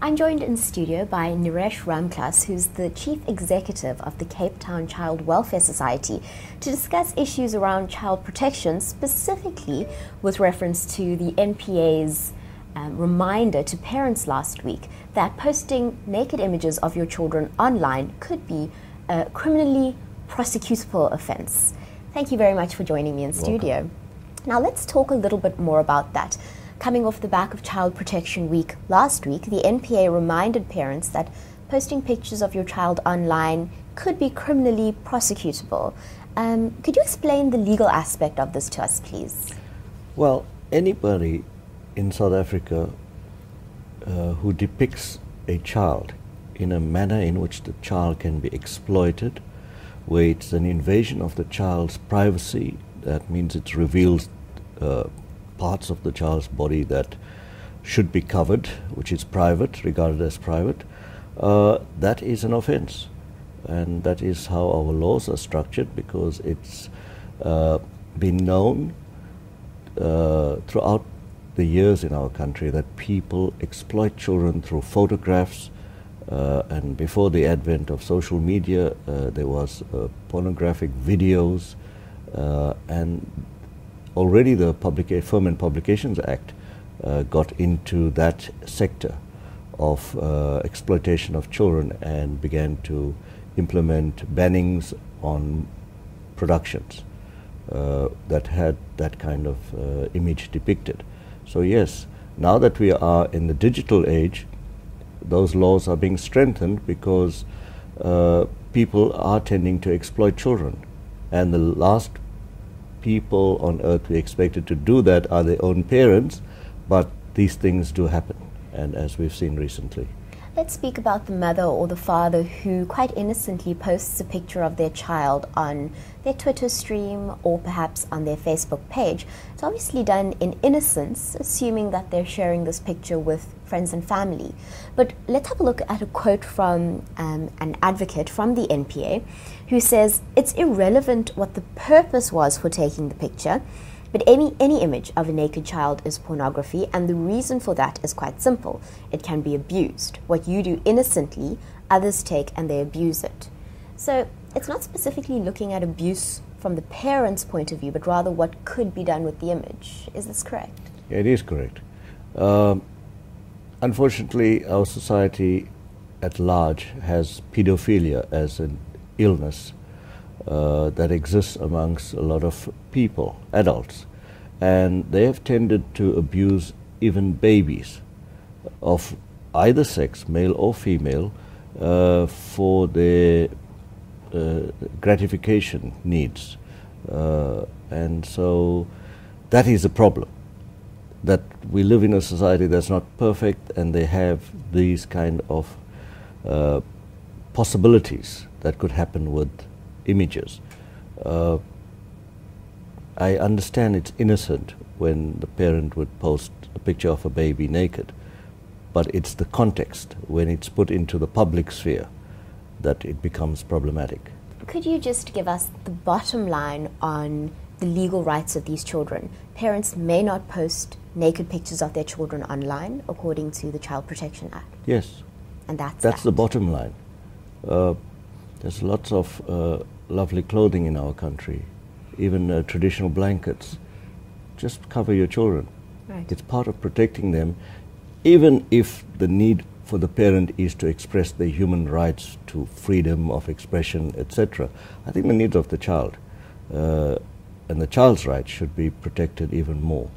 I'm joined in studio by Naresh Ramklas, who's the Chief Executive of the Cape Town Child Welfare Society, to discuss issues around child protection, specifically with reference to the NPA's reminder to parents last week that posting naked images of your children online could be a criminally prosecutable offence. Thank you very much for joining me in studio. Now let's talk a little bit more about that. Coming off the back of Child Protection Week last week, the NPA reminded parents that posting pictures of your child online could be criminally prosecutable. Could you explain the legal aspect of this to us, please? Well, anybody in South Africa who depicts a child in a manner in which the child can be exploited, where it's an invasion of the child's privacy, that means it reveals parts of the child's body that should be covered, which is private, regarded as private, that is an offense. And that is how our laws are structured, because it's been known throughout the years in our country that people exploit children through photographs, and before the advent of social media, there was pornographic videos, and already the Film and Publications Act got into that sector of exploitation of children and began to implement bannings on productions that had that kind of image depicted. So yes, now that we are in the digital age, those laws are being strengthened because people are tending to exploit children, and the last people on earth we expected to do that are their own parents, but these things do happen, and as we've seen recently. Let's speak about the mother or the father who quite innocently posts a picture of their child on their Twitter stream or perhaps on their Facebook page. It's obviously done in innocence, assuming that they're sharing this picture with friends and family. But let's have a look at a quote from an advocate from the NPA who says, "It's irrelevant what the purpose was for taking the picture, but any image of a naked child is pornography, and the reason for that is quite simple. It can be abused. What you do innocently, others take and they abuse it." So it's not specifically looking at abuse from the parent's point of view, but rather what could be done with the image. Is this correct? It is correct. Unfortunately, our society at large has pedophilia as an illness that exists amongst a lot of people, adults, and they have tended to abuse even babies of either sex, male or female, for their gratification needs, and so that is a problem, that we live in a society that's not perfect, and they have these kind of possibilities that could happen with images. I understand it's innocent when the parent would post a picture of a baby naked, but it's the context when it's put into the public sphere that it becomes problematic. Could you just give us the bottom line on the legal rights of these children? Parents may not post naked pictures of their children online, according to the Child Protection Act. Yes. And that's the bottom line. There's lots of lovely clothing in our country, even traditional blankets. Just cover your children. Right. It's part of protecting them, even if the need for the parent is to express their human rights to freedom of expression, etc. I think the needs of the child and the child's rights should be protected even more.